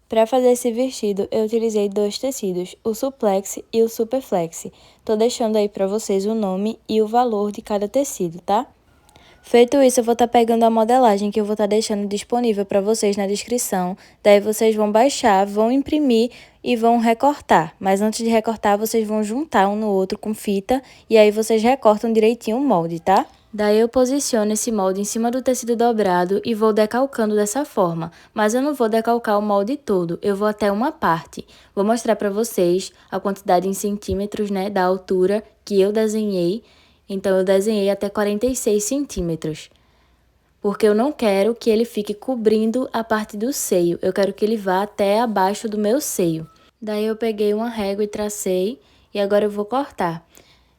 Para fazer esse vestido, eu utilizei dois tecidos, o suplex e o superflex. Tô deixando aí para vocês o nome e o valor de cada tecido, tá? Feito isso, eu vou estar pegando a modelagem que eu vou estar deixando disponível para vocês na descrição. Daí vocês vão baixar, vão imprimir e vão recortar. Mas antes de recortar, vocês vão juntar um no outro com fita e aí vocês recortam direitinho o molde, tá? Daí eu posiciono esse molde em cima do tecido dobrado e vou decalcando dessa forma. Mas eu não vou decalcar o molde todo, eu vou até uma parte. Vou mostrar para vocês a quantidade em centímetros, né, da altura que eu desenhei. Então, eu desenhei até 46 centímetros, porque eu não quero que ele fique cobrindo a parte do seio, eu quero que ele vá até abaixo do meu seio. Daí, eu peguei uma régua e tracei, e agora eu vou cortar.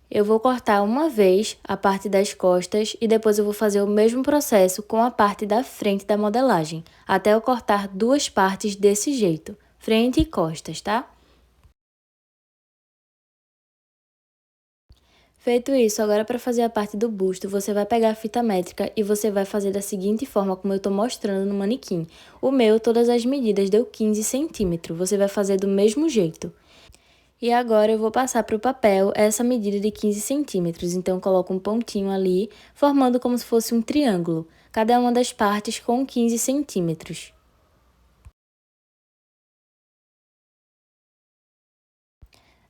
Eu vou cortar uma vez a parte das costas e depois eu vou fazer o mesmo processo com a parte da frente da modelagem, até eu cortar duas partes desse jeito, frente e costas, tá? Feito isso, agora para fazer a parte do busto, você vai pegar a fita métrica e você vai fazer da seguinte forma como eu estou mostrando no manequim. O meu, todas as medidas deu 15 centímetros, você vai fazer do mesmo jeito. E agora eu vou passar para o papel essa medida de 15 centímetros, então eu coloco um pontinho ali, formando como se fosse um triângulo, cada uma das partes com 15 centímetros.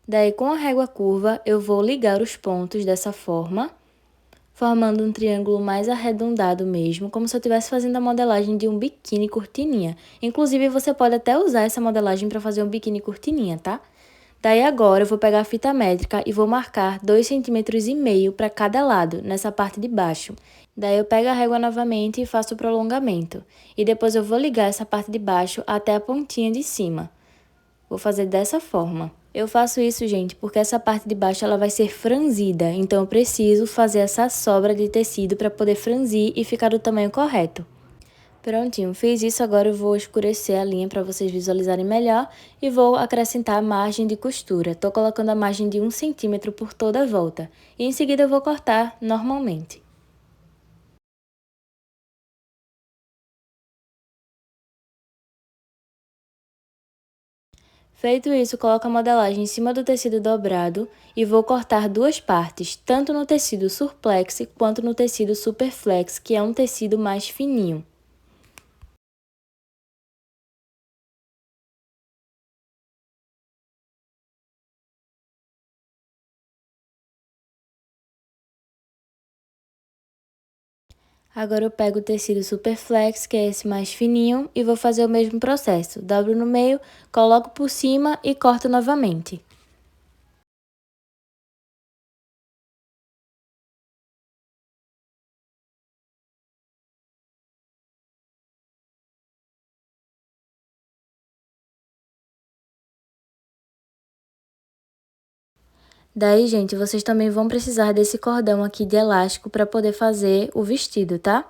Daí, com a régua curva, eu vou ligar os pontos dessa forma, formando um triângulo mais arredondado mesmo, como se eu estivesse fazendo a modelagem de um biquíni cortininha. Inclusive, você pode até usar essa modelagem para fazer um biquíni cortininha, tá? Daí agora eu vou pegar a fita métrica e vou marcar 2,5 cm para cada lado, nessa parte de baixo. Daí eu pego a régua novamente e faço o prolongamento. E depois eu vou ligar essa parte de baixo até a pontinha de cima. Vou fazer dessa forma. Eu faço isso, gente, porque essa parte de baixo ela vai ser franzida, então eu preciso fazer essa sobra de tecido para poder franzir e ficar do tamanho correto. Prontinho, fiz isso, agora eu vou escurecer a linha para vocês visualizarem melhor e vou acrescentar a margem de costura. Tô colocando a margem de 1 centímetro por toda a volta e em seguida eu vou cortar normalmente. Feito isso, coloco a modelagem em cima do tecido dobrado e vou cortar duas partes, tanto no tecido surplex quanto no tecido superflex, que é um tecido mais fininho. Agora eu pego o tecido superflex, que é esse mais fininho, e vou fazer o mesmo processo. Dobro no meio, coloco por cima e corto novamente. Daí, gente, vocês também vão precisar desse cordão aqui de elástico para poder fazer o vestido, tá?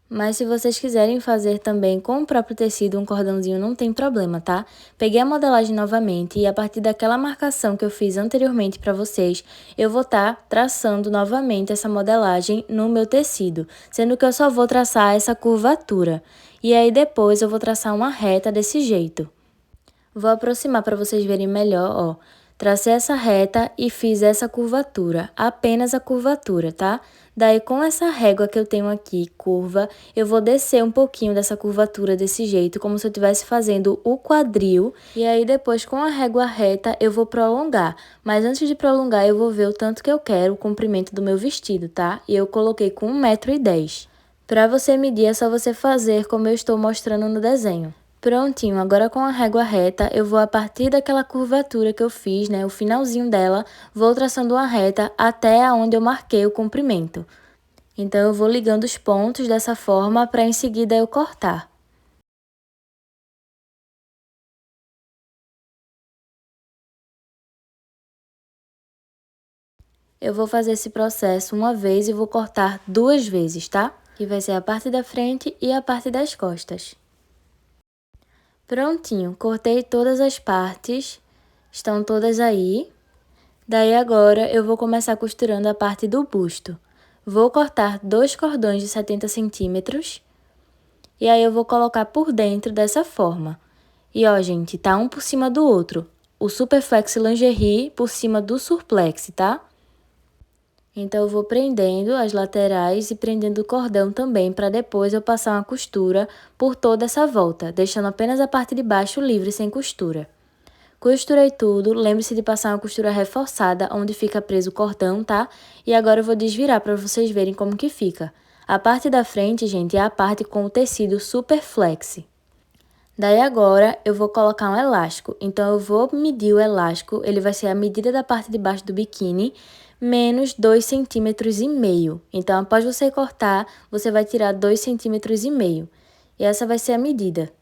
Mas se vocês quiserem fazer também com o próprio tecido, um cordãozinho, não tem problema, tá? Peguei a modelagem novamente e a partir daquela marcação que eu fiz anteriormente para vocês, eu vou estar traçando novamente essa modelagem no meu tecido, sendo que eu só vou traçar essa curvatura. E aí depois eu vou traçar uma reta desse jeito. Vou aproximar para vocês verem melhor, ó. Tracei essa reta e fiz essa curvatura, apenas a curvatura, tá? Daí, com essa régua que eu tenho aqui, curva, eu vou descer um pouquinho dessa curvatura desse jeito, como se eu estivesse fazendo o quadril. E aí, depois, com a régua reta, eu vou prolongar. Mas antes de prolongar, eu vou ver o tanto que eu quero, o comprimento do meu vestido, tá? E eu coloquei com 1,10 m. Para você medir, é só você fazer como eu estou mostrando no desenho. Prontinho, agora com a régua reta, eu vou a partir daquela curvatura que eu fiz, né, o finalzinho dela, vou traçando uma reta até aonde eu marquei o comprimento. Então, eu vou ligando os pontos dessa forma para em seguida eu cortar. Eu vou fazer esse processo uma vez e vou cortar duas vezes, tá? Que vai ser a parte da frente e a parte das costas. Prontinho, cortei todas as partes, estão todas aí. Daí agora eu vou começar costurando a parte do busto. Vou cortar dois cordões de 70 centímetros e aí eu vou colocar por dentro dessa forma. E ó, gente, tá um por cima do outro. O Superflex Lingerie por cima do Surplex, tá? Então, eu vou prendendo as laterais e prendendo o cordão também, para depois eu passar uma costura por toda essa volta, deixando apenas a parte de baixo livre sem costura. Costurei tudo, lembre-se de passar uma costura reforçada onde fica preso o cordão, tá? E agora eu vou desvirar para vocês verem como que fica. A parte da frente, gente, é a parte com o tecido Superflex. Daí agora eu vou colocar um elástico, então eu vou medir o elástico, ele vai ser a medida da parte de baixo do biquíni, menos 2,5 centímetros. Então, após você cortar, você vai tirar 2,5 centímetros. E essa vai ser a medida.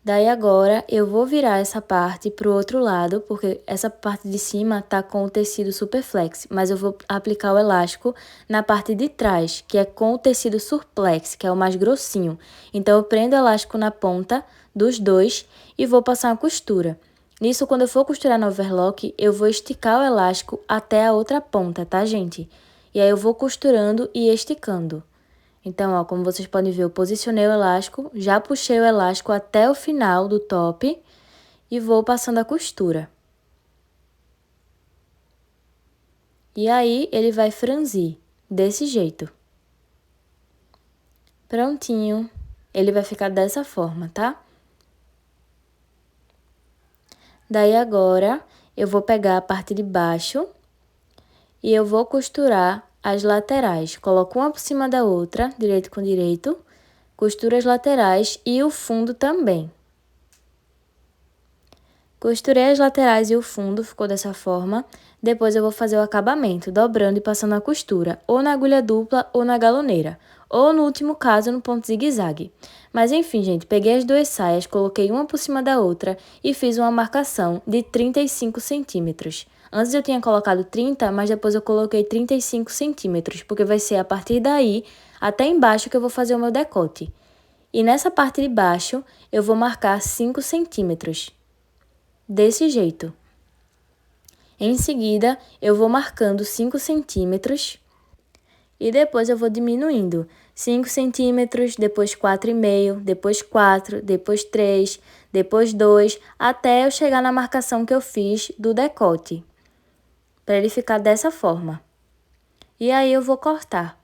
Daí agora eu vou virar essa parte para o outro lado, porque essa parte de cima tá com o tecido Superflex, mas eu vou aplicar o elástico na parte de trás, que é com o tecido Surplex, que é o mais grossinho. Então eu prendo o elástico na ponta dos dois e vou passar uma costura. Nisso, quando eu for costurar no overlock, eu vou esticar o elástico até a outra ponta, tá, gente? E aí eu vou costurando e esticando. Então, ó, como vocês podem ver, eu posicionei o elástico, já puxei o elástico até o final do top e vou passando a costura. E aí, ele vai franzir, desse jeito. Prontinho. Ele vai ficar dessa forma, tá? Daí, agora, eu vou pegar a parte de baixo e eu vou costurar as laterais. Coloco uma por cima da outra, direito com direito, costuro as laterais e o fundo também. Costurei as laterais e o fundo, ficou dessa forma. Depois eu vou fazer o acabamento, dobrando e passando a costura, ou na agulha dupla ou na galoneira, ou no último caso no ponto zigue-zague. Mas enfim, gente, peguei as duas saias, coloquei uma por cima da outra e fiz uma marcação de 35 centímetros. Antes eu tinha colocado 30, mas depois eu coloquei 35 centímetros, porque vai ser a partir daí até embaixo que eu vou fazer o meu decote. E nessa parte de baixo eu vou marcar 5 centímetros. Desse jeito. Em seguida, eu vou marcando 5 centímetros e depois eu vou diminuindo. 5 centímetros, depois 4,5, depois 4, depois 3, depois 2, até eu chegar na marcação que eu fiz do decote, para ele ficar dessa forma. E aí eu vou cortar.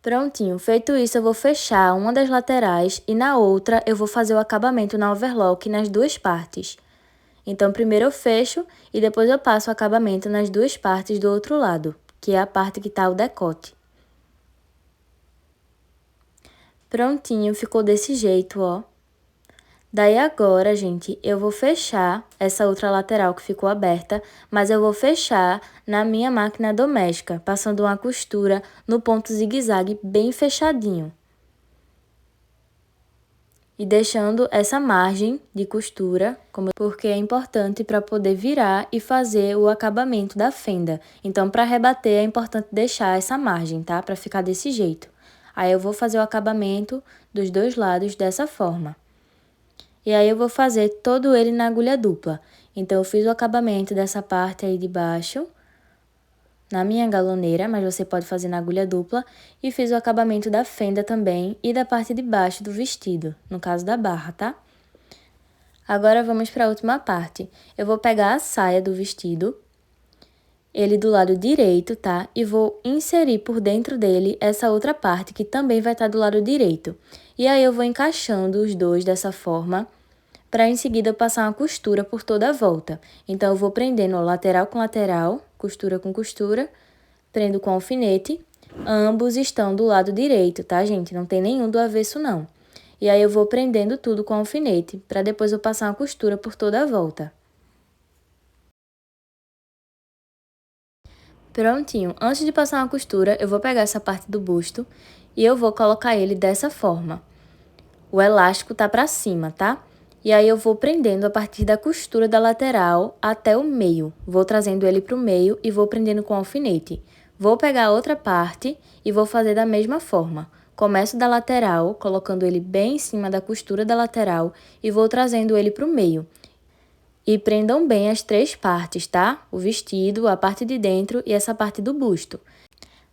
Prontinho, feito isso, eu vou fechar uma das laterais e na outra eu vou fazer o acabamento na overlock nas duas partes. Então, primeiro eu fecho e depois eu passo o acabamento nas duas partes do outro lado, que é a parte que tá o decote. Prontinho, ficou desse jeito, ó. Daí agora, gente, eu vou fechar essa outra lateral que ficou aberta, mas eu vou fechar na minha máquina doméstica, passando uma costura no ponto zigue-zague bem fechadinho. E deixando essa margem de costura, porque é importante para poder virar e fazer o acabamento da fenda. Então, para rebater, é importante deixar essa margem, tá? Para ficar desse jeito. Aí, eu vou fazer o acabamento dos dois lados dessa forma. E aí, eu vou fazer todo ele na agulha dupla. Então, eu fiz o acabamento dessa parte aí de baixo, na minha galoneira, mas você pode fazer na agulha dupla, e fiz o acabamento da fenda também e da parte de baixo do vestido, no caso da barra, tá? Agora, vamos para a última parte. Eu vou pegar a saia do vestido, ele do lado direito, tá? E vou inserir por dentro dele essa outra parte, que também vai estar do lado direito. E aí, eu vou encaixando os dois dessa forma, para em seguida eu passar uma costura por toda a volta. Então, eu vou prendendo lateral com lateral, costura com costura, prendo com alfinete. Ambos estão do lado direito, tá, gente? Não tem nenhum do avesso, não. E aí, eu vou prendendo tudo com alfinete, para depois eu passar uma costura por toda a volta. Prontinho. Antes de passar uma costura, eu vou pegar essa parte do busto e eu vou colocar ele dessa forma. O elástico tá pra cima, tá? E aí, eu vou prendendo a partir da costura da lateral até o meio. Vou trazendo ele pro meio e vou prendendo com alfinete. Vou pegar a outra parte e vou fazer da mesma forma. Começo da lateral, colocando ele bem em cima da costura da lateral e vou trazendo ele pro meio. E prendam bem as três partes, tá? O vestido, a parte de dentro e essa parte do busto.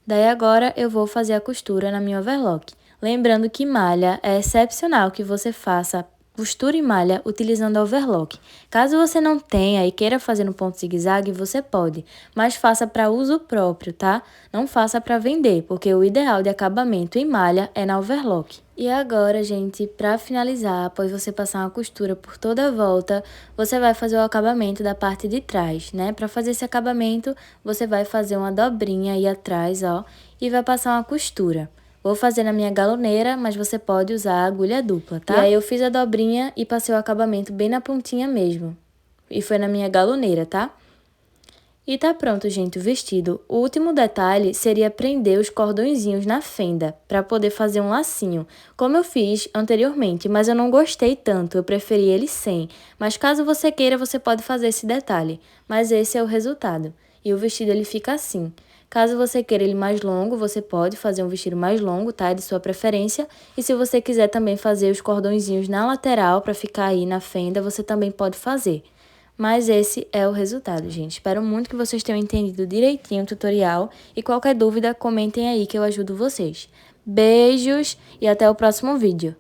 Daí agora eu vou fazer a costura na minha overlock. Lembrando que malha é excepcional que você faça costura e malha utilizando overlock. Caso você não tenha e queira fazer no ponto zigue-zague, você pode, mas faça para uso próprio, tá? Não faça para vender, porque o ideal de acabamento em malha é na overlock. E agora, gente, para finalizar, após você passar uma costura por toda a volta, você vai fazer o acabamento da parte de trás, né? Para fazer esse acabamento, você vai fazer uma dobrinha aí atrás, ó, e vai passar uma costura. Vou fazer na minha galoneira, mas você pode usar a agulha dupla, tá? E aí eu fiz a dobrinha e passei o acabamento bem na pontinha mesmo. E foi na minha galoneira, tá? E tá pronto, gente, o vestido. O último detalhe seria prender os cordõezinhos na fenda, para poder fazer um lacinho, como eu fiz anteriormente, mas eu não gostei tanto, eu preferi ele sem. Mas caso você queira, você pode fazer esse detalhe. Mas esse é o resultado. E o vestido ele fica assim. Caso você queira ele mais longo, você pode fazer um vestido mais longo, tá? É de sua preferência. E se você quiser também fazer os cordõezinhos na lateral para ficar aí na fenda, você também pode fazer. Mas esse é o resultado, gente. Espero muito que vocês tenham entendido direitinho o tutorial. E qualquer dúvida, comentem aí que eu ajudo vocês. Beijos e até o próximo vídeo.